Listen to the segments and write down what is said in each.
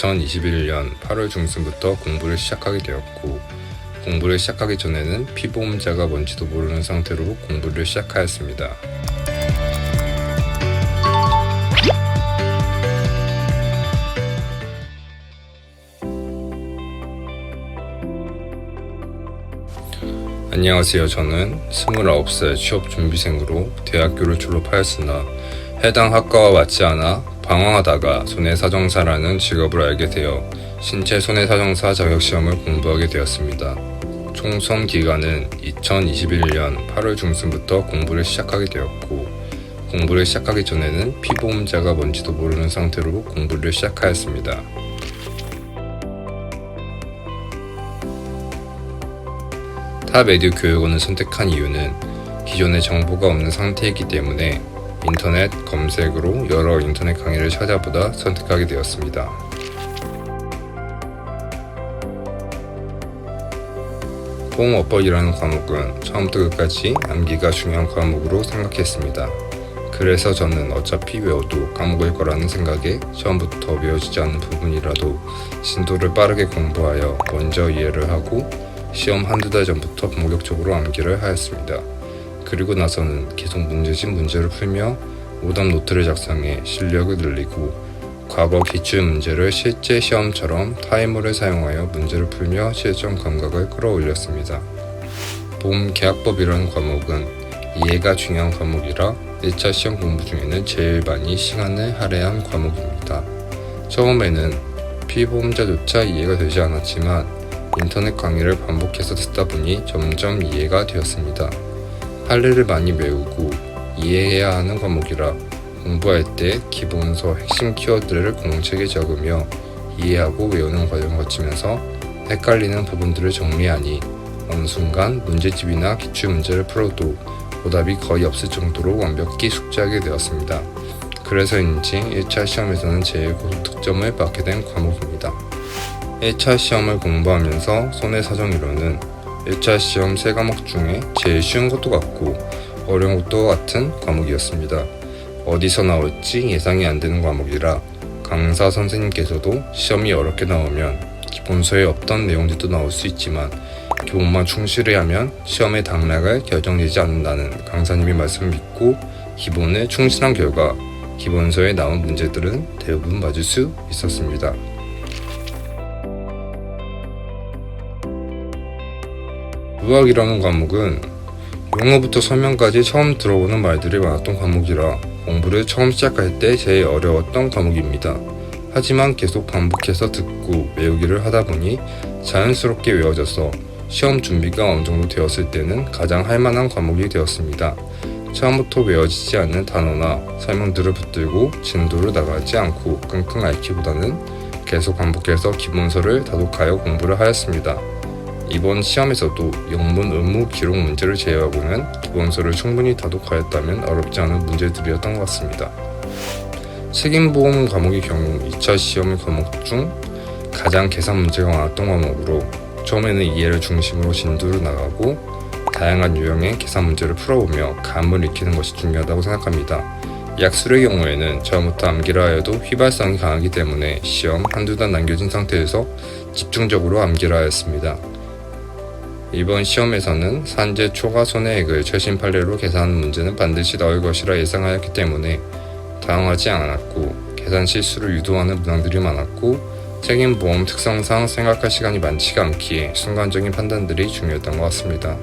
(2021년 8월) 중순부터 공부를 시작하게 되었고, 공부를 시작하기 전에는 피보험자가 뭔지도 모르는 상태로 공부를 시작하였습니다. 안녕하세요. 저는 29살 취업준비생으로 대학교를 졸업하였으나 해당 학과와 맞지 않아 방황하다가 손해사정사라는 직업을 알게 되어 신체 손해사정사 자격시험을 공부하게 되었습니다. 총 수험 기간은 2021년 8월 중순부터 공부를 시작하게 되었고, 공부를 시작하기 전에는 피보험자가 뭔지도 모르는 상태로 공부를 시작하였습니다. 탑에듀 교육원을 선택한 이유는 기존에 정보가 없는 상태이기 때문에 인터넷 검색으로 여러 인터넷 강의를 찾아보다 선택하게 되었습니다. 보험업법이라는 과목은 처음부터 끝까지 암기가 중요한 과목으로 생각했습니다. 그래서 저는 어차피 외워도 까먹을 거라는 생각에 처음부터 외워지지 않는 부분이라도 진도를 빠르게 공부하여 먼저 이해를 하고 시험 한두 달 전부터 본격적으로 암기를 하였습니다. 그리고 나서는 계속 문제집 문제를 풀며 오답 노트를 작성해 실력을 늘리고 과거 기출문제를 실제 시험처럼 타이머를 사용하여 문제를 풀며 실전 감각을 끌어올렸습니다. 보험계약법이라는 과목은 이해가 중요한 과목이라 1차 시험 공부 중에는 제일 많이 시간을 할애한 과목입니다. 처음에는 피보험자조차 이해가 되지 않았지만 인터넷 강의를 반복해서 듣다 보니 점점 이해가 되었습니다. 판례를 많이 외우고 이해해야 하는 과목이라 공부할 때 기본서 핵심 키워드를 공책에 적으며 이해하고 외우는 과정을 거치면서 헷갈리는 부분들을 정리하니 어느 순간 문제집이나 기출문제를 풀어도 오답이 거의 없을 정도로 완벽히 숙지하게 되었습니다. 그래서인지 1차 시험에서는 제일 고득점을 받게 된 과목입니다. 1차 시험을 공부하면서 손해사정이론은 1차 시험 3과목 중에 제일 쉬운 것도 같고 어려운 것도 같은 과목이었습니다. 어디서 나올지 예상이 안 되는 과목이라 강사 선생님께서도 시험이 어렵게 나오면 기본서에 없던 내용들도 나올 수 있지만 기본만 충실히 하면 시험의 당락을 결정되지 않는다는 강사님의 말씀을 믿고 기본에 충실한 결과 기본서에 나온 문제들은 대부분 맞을 수 있었습니다. 의학이라는 과목은 용어부터 설명까지 처음 들어보는 말들이 많았던 과목이라 공부를 처음 시작할 때 제일 어려웠던 과목입니다. 하지만 계속 반복해서 듣고 외우기를 하다 보니 자연스럽게 외워져서 시험 준비가 어느 정도 되었을 때는 가장 할만한 과목이 되었습니다. 처음부터 외워지지 않는 단어나 설명들을 붙들고 진도를 나가지 않고 끙끙 앓기보다는 계속 반복해서 기본서를 다독하여 공부를 하였습니다. 이번 시험에서도 영문 의무 기록 문제를 제외하고는 기본서를 충분히 다독하였다면 어렵지 않은 문제들이었던 것 같습니다. 책임보험 과목의 경우 2차 시험 과목 중 가장 계산 문제가 많았던 과목으로 처음에는 이해를 중심으로 진도를 나가고 다양한 유형의 계산 문제를 풀어보며 감을 익히는 것이 중요하다고 생각합니다. 약술의 경우에는 처음부터 암기를 하여도 휘발성이 강하기 때문에 시험 한두 달 남겨진 상태에서 집중적으로 암기를 하였습니다. 이번 시험에서는 산재 초과 손해액을 최신 판례로 계산하는 문제는 반드시 나올 것이라 예상하였기 때문에 당황하지 않았고 계산 실수를 유도하는 문항들이 많았고 책임보험 특성상 생각할 시간이 많지가 않기에 순간적인 판단들이 중요했던 것 같습니다.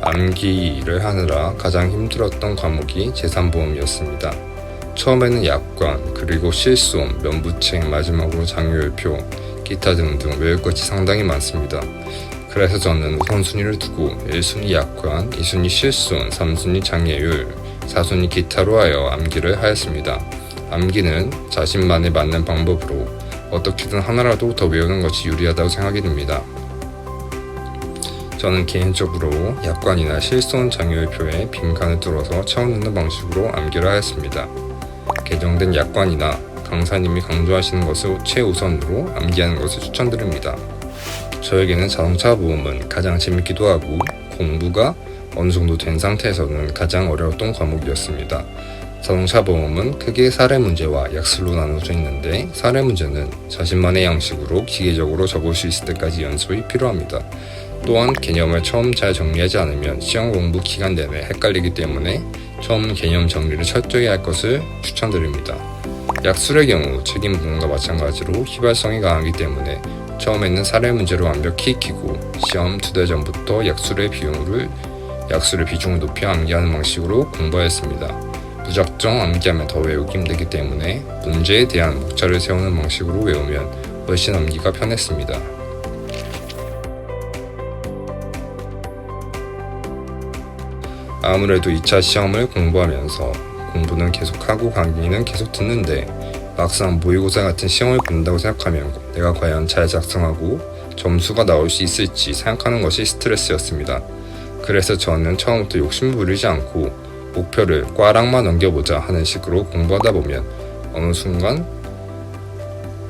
암기를 하느라 가장 힘들었던 과목이 재산보험이었습니다. 처음에는 약관, 그리고 실손, 면부책, 마지막으로 장유율표, 기타 등등 외울 것이 상당히 많습니다. 그래서 저는 우선순위를 두고 1순위 약관, 2순위 실손, 3순위 장애율, 4순위 기타로 하여 암기를 하였습니다. 암기는 자신만에 맞는 방법으로 어떻게든 하나라도 더 외우는 것이 유리하다고 생각이 듭니다. 저는 개인적으로 약관이나 실손 장애율표에 빈칸을 뚫어서 채워넣는 방식으로 암기를 하였습니다. 개정된 약관이나 강사님이 강조하시는 것을 최우선으로 암기하는 것을 추천드립니다. 저에게는 자동차 보험은 가장 재밌기도 하고 공부가 어느 정도 된 상태에서는 가장 어려웠던 과목이었습니다. 자동차 보험은 크게 사례 문제와 약술로 나눠져 있는데 사례 문제는 자신만의 양식으로 기계적으로 적을 수 있을 때까지 연습이 필요합니다. 또한 개념을 처음 잘 정리하지 않으면 시험 공부 기간 내내 헷갈리기 때문에 처음 개념 정리를 철저히 할 것을 추천드립니다. 약술의 경우 책임 부분과 마찬가지로 휘발성이 강하기 때문에 처음에는 사례 문제로 완벽히 익히고 시험 2달 전부터 약술의 비중을 높여 암기하는 방식으로 공부하였습니다. 무작정 암기하면 더 외우기 힘들기 때문에 문제에 대한 목차를 세우는 방식으로 외우면 훨씬 암기가 편했습니다. 아무래도 2차 시험을 공부하면서 공부는 계속하고 강의는 계속 듣는데 막상 모의고사 같은 시험을 본다고 생각하면 내가 과연 잘 작성하고 점수가 나올 수 있을지 생각하는 것이 스트레스였습니다. 그래서 저는 처음부터 욕심 부리지 않고 목표를 꽈락만 넘겨보자 하는 식으로 공부하다 보면 어느 순간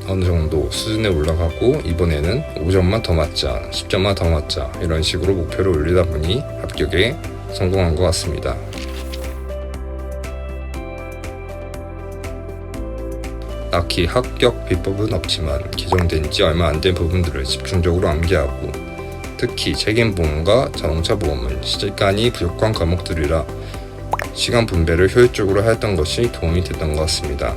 어느 정도 수준에 올라가고 이번에는 5점만 더 맞자, 10점만 더 맞자 이런 식으로 목표를 올리다 보니 합격에 성공한 것 같습니다. 딱히 합격 비법은 없지만 개정된 지 얼마 안 된 부분들을 집중적으로 암기하고 특히 책임보험과 자동차 보험은 시간이 부족한 과목들이라 시간 분배를 효율적으로 하였던 것이 도움이 됐던 것 같습니다.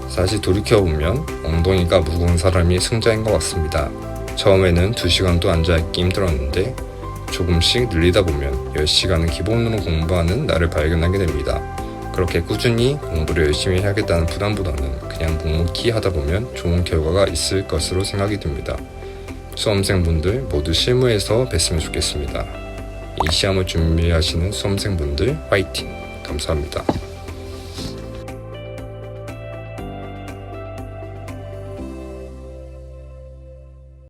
사실 돌이켜보면 엉덩이가 무거운 사람이 승자인 것 같습니다. 처음에는 2시간도 앉아있기 힘들었는데 조금씩 늘리다 보면 10시간은 기본으로 공부하는 나를 발견하게 됩니다. 그렇게 꾸준히 공부를 열심히 해야겠다는 부담보다는 그냥 묵묵히 하다 보면 좋은 결과가 있을 것으로 생각이 듭니다. 수험생분들 모두 실무에서 뵀으면 좋겠습니다. 이 시험을 준비하시는 수험생분들 화이팅! 감사합니다.